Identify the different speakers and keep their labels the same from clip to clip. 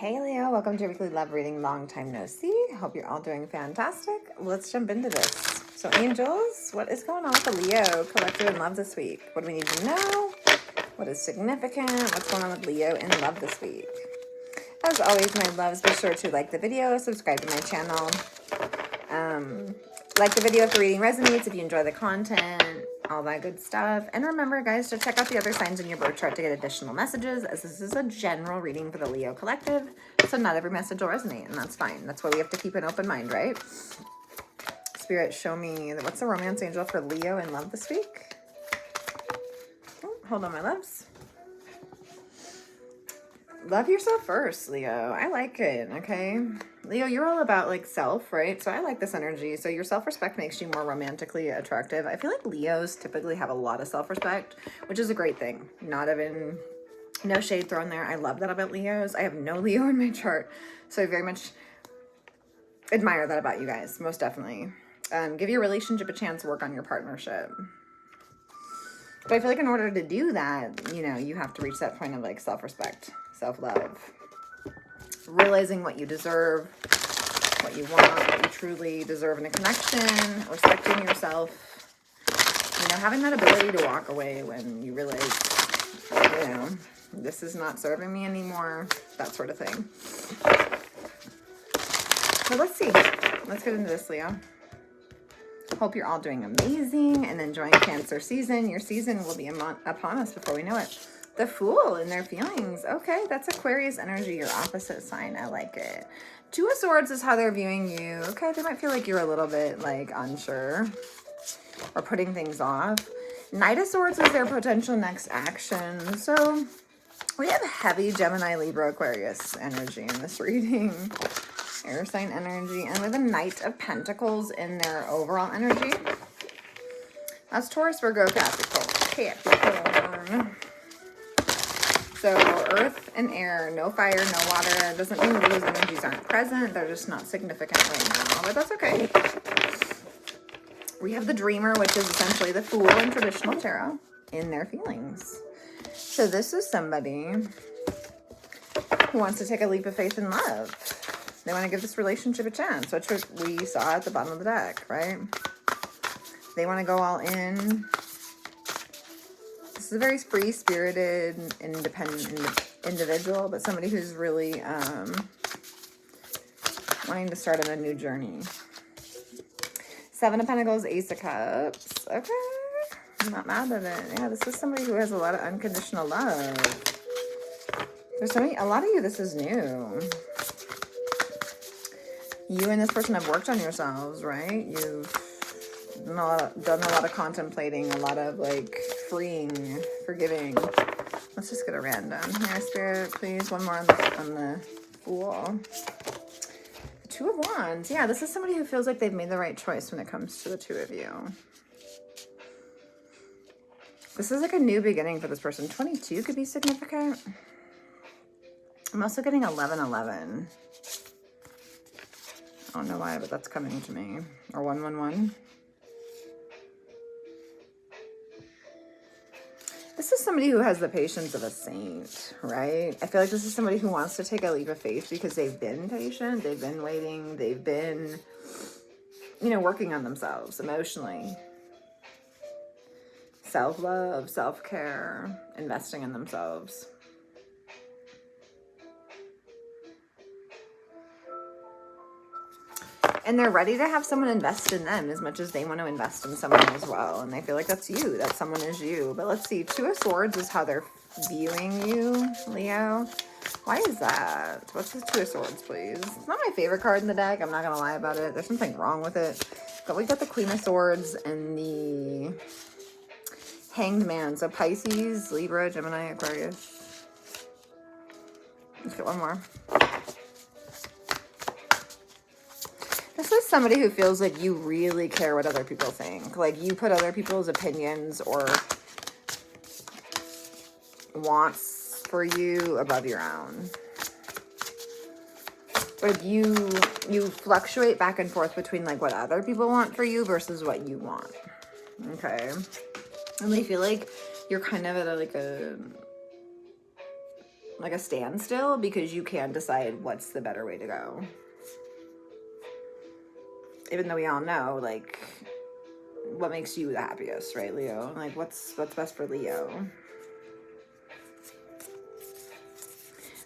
Speaker 1: Hey Leo, welcome to your weekly love reading. Long time no see. Hope you're all doing fantastic. Let's jump into this. So angels, what is going on with the Leo collective in love this week? What do we need to know? What is significant? What's going on with Leo in love this week? As always, my loves, be sure to like the video, subscribe to my channel. Like the video if the reading resonates, if you enjoy the content, all that good stuff. And remember, guys, to check out the other signs in your birth chart to get additional messages, as this is a general reading for the Leo collective. So not every message will resonate, and that's fine. That's why we have to keep an open mind, right? Spirit, show me, what's the romance angel for Leo in love this week? Oh, hold on, my loves. Love yourself first, Leo. I like it, okay? Leo, you're all about, like, self, right? So I like this energy. So your self-respect makes you more romantically attractive. I feel like Leos typically have a lot of self-respect, which is a great thing. Not even, no shade thrown there. I love that about Leos. I have no Leo in my chart, so I very much admire that about you guys, most definitely. Give your relationship a chance, work on your partnership. But I feel like in order to do that, you know, you have to reach that point of, like, self-respect, self-love, realizing what you deserve, what you want, what you truly deserve in a connection, respecting yourself, you know, having that ability to walk away when you realize, you know, this is not serving me anymore, that sort of thing. So let's see. Let's get into this, Leo. Hope you're all doing amazing and enjoying Cancer season. Your season will be upon us before we know it. The Fool in their feelings. Okay, that's Aquarius energy, your opposite sign. I like it. Two of Swords is how they're viewing you. Okay, they might feel like you're a little bit, like, unsure or putting things off. Knight of Swords is their potential next action. So we have heavy Gemini, Libra, Aquarius energy in this reading. Air sign energy, and with a Knight of Pentacles in their overall energy. That's Taurus, Virgo, Capricorn. So earth and air, no fire, no water. Doesn't mean those energies aren't present. They're just not significant right now, but that's okay. We have the Dreamer, which is essentially the Fool in traditional tarot, in their feelings. So this is somebody who wants to take a leap of faith in love. They want to give this relationship a chance, which we saw at the bottom of the deck, right? They want to go all in. This is a very free-spirited, independent individual, but somebody who's really wanting to start on a new journey. Seven of Pentacles, Ace of Cups. Okay. I'm not mad at it. Yeah, this is somebody who has a lot of unconditional love. There's so many, a lot of you, this is new. You and this person have worked on yourselves, right? You've done a lot of contemplating, a lot of, like, freeing, forgiving. Let's just get a random here, Spirit, please. One more on the Fool. The Two of Wands. Yeah, this is somebody who feels like they've made the right choice when it comes to the two of you. This is like a new beginning for this person. 22 could be significant. I'm also getting 1111. I don't know why, but that's coming to me. Or 111. This is somebody who has the patience of a saint, right? I feel like this is somebody who wants to take a leap of faith because they've been patient, they've been waiting, they've been, you know, working on themselves emotionally. Self-love, self-care, investing in themselves. And they're ready to have someone invest in them as much as they want to invest in someone as well. And I feel like that's you. That someone is you. But let's see. Two of Swords is how they're viewing you, Leo. Why is that? What's the Two of Swords, please? It's not my favorite card in the deck. I'm not going to lie about it. There's something wrong with it. But we got the Queen of Swords and the Hanged Man. So Pisces, Libra, Gemini, Aquarius. Let's get one more. This is somebody who feels like you really care what other people think. Like you put other people's opinions or wants for you above your own. But you fluctuate back and forth between, like, what other people want for you versus what you want. Okay. And they feel like you're kind of at like a standstill, because you can decide what's the better way to go. Even though we all know, like, what makes you the happiest, right, Leo? Like, what's best for Leo?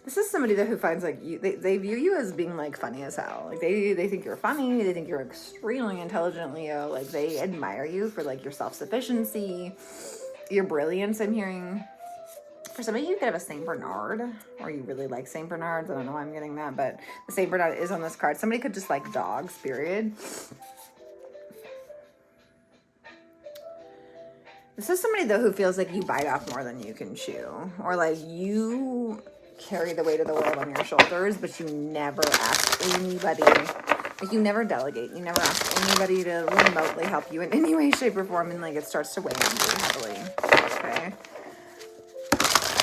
Speaker 1: This is somebody that who finds, like, you, they view you as being, like, funny as hell. Like, they think you're funny. They think you're extremely intelligent, Leo. Like, they admire you for, like, your self-sufficiency, your brilliance, I'm hearing. For some of you, you could have a Saint Bernard, or you really like Saint Bernards. I don't know why I'm getting that, but the Saint Bernard is on this card. Somebody could just like dogs, period. This is somebody, though, who feels like you bite off more than you can chew, or like you carry the weight of the world on your shoulders, but you never ask anybody, like you never delegate, you never ask anybody to remotely help you in any way, shape, or form, and like it starts to weigh on you heavily, okay?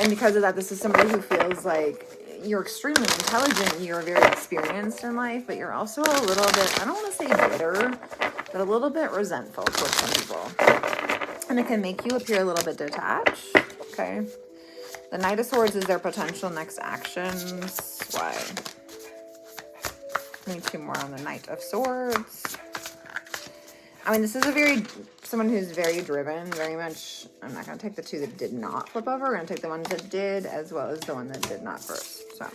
Speaker 1: And because of that, this is somebody who feels like you're extremely intelligent, you're very experienced in life, but you're also a little bit, I don't want to say bitter, but a little bit resentful towards some people. And it can make you appear a little bit detached, okay? The Knight of Swords is their potential next actions. Why? Need 2 more on the Knight of Swords. I mean, this is someone who's very driven, very much. I'm not going to take the 2 that did not flip over. We're going to take the ones that did, as well as the one that did not first. So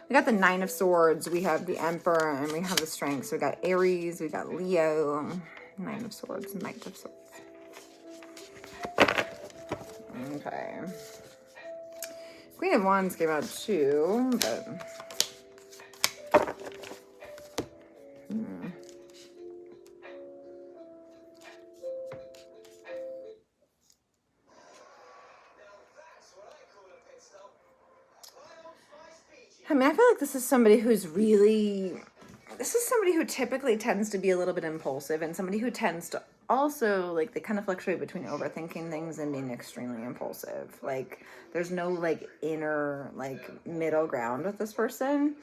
Speaker 1: we got the 9 of Swords, we have the Emperor, and we have the Strength. So we got Aries, we got Leo, 9 of Swords, Knight of Swords. Okay. Queen of Wands came out too, but I mean, I feel like this is somebody who's really, this is somebody who typically tends to be a little bit impulsive, and somebody who tends to also, like, they kind of fluctuate between overthinking things and being extremely impulsive. Like, there's no, like, inner, like, middle ground with this person.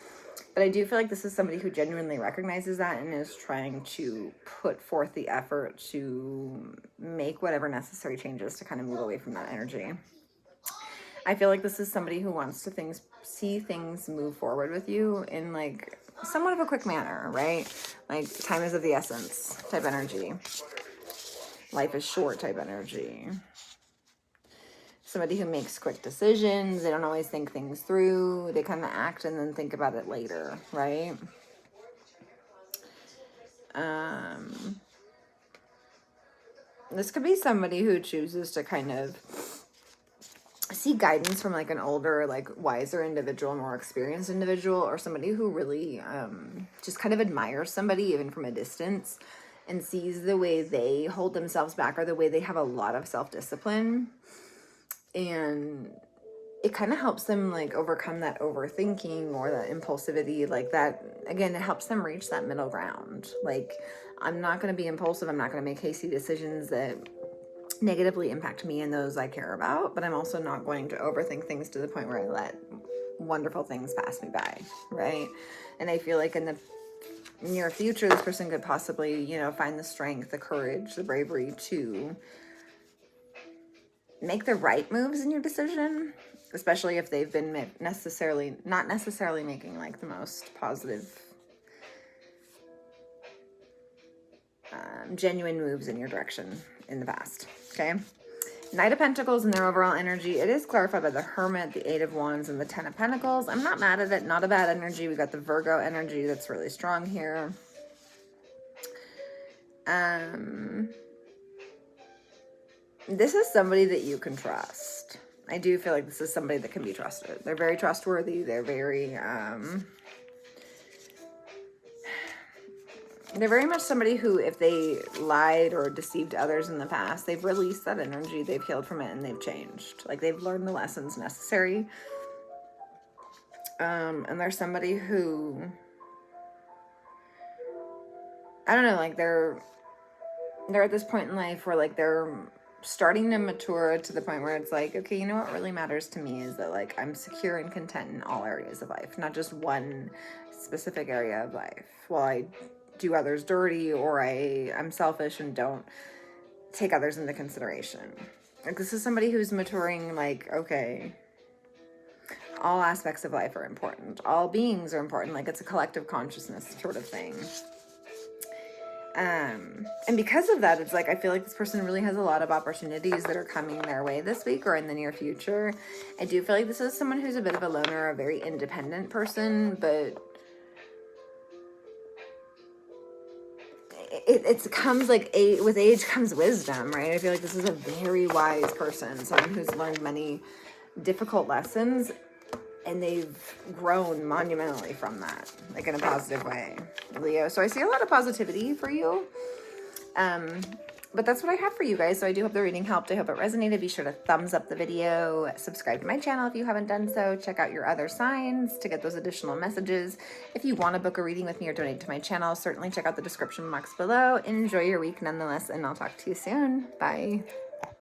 Speaker 1: But I do feel like this is somebody who genuinely recognizes that and is trying to put forth the effort to make whatever necessary changes to kind of move away from that energy. I feel like this is somebody who wants to see things move forward with you in, like, somewhat of a quick manner, right? Like, time is of the essence type energy. Life is short type energy. Somebody who makes quick decisions. They don't always think things through. They kind of act and then think about it later, right? This could be somebody who chooses to kind of see guidance from, like, an older, like, wiser individual, more experienced individual, or somebody who really just kind of admires somebody even from a distance and sees the way they hold themselves back or the way they have a lot of self-discipline. And it kind of helps them, like, overcome that overthinking or that impulsivity, like that. Again, it helps them reach that middle ground. Like, I'm not going to be impulsive. I'm not going to make hasty decisions that negatively impact me and those I care about, but I'm also not going to overthink things to the point where I let wonderful things pass me by, right? And I feel like in the near future, this person could possibly, you know, find the strength, the courage, the bravery to make the right moves in your decision, especially if they've been not necessarily making, like, the most positive, genuine moves in your direction in the past, okay? Knight of Pentacles and their overall energy, it is clarified by the Hermit, the 8 of Wands, and the 10 of Pentacles. I'm not mad at it. Not a bad energy. We got the Virgo energy that's really strong here. This is somebody that you can trust. I do feel like this is somebody that can be trusted. They're very trustworthy. They're very much somebody who, if they lied or deceived others in the past, they've released that energy, they've healed from it, and they've changed. Like, they've learned the lessons necessary. And they're somebody who, I don't know, like, they're at this point in life where, like, they're starting to mature to the point where it's like, okay, you know what really matters to me is that, like, I'm secure and content in all areas of life, not just one specific area of life. While I do others dirty, or I'm selfish and don't take others into consideration. Like, this is somebody who's maturing, like, okay, All aspects of life are important. All beings are important. Like, it's a collective consciousness sort of thing. And because of that, it's like, I feel like this person really has a lot of opportunities that are coming their way this week or in the near future. I do feel like this is someone who's a bit of a loner, a very independent person, but it comes like with age comes wisdom, right? I feel like this is a very wise person, someone who's learned many difficult lessons, and they've grown monumentally from that, like in a positive way, Leo. So I see a lot of positivity for you. But that's what I have for you guys. So I do hope the reading helped. I hope it resonated. Be sure to thumbs up the video, subscribe to my channel if you haven't done so. Check out your other signs to get those additional messages. If you want to book a reading with me or donate to my channel, certainly check out the description box below. Enjoy your week nonetheless, and I'll talk to you soon. Bye.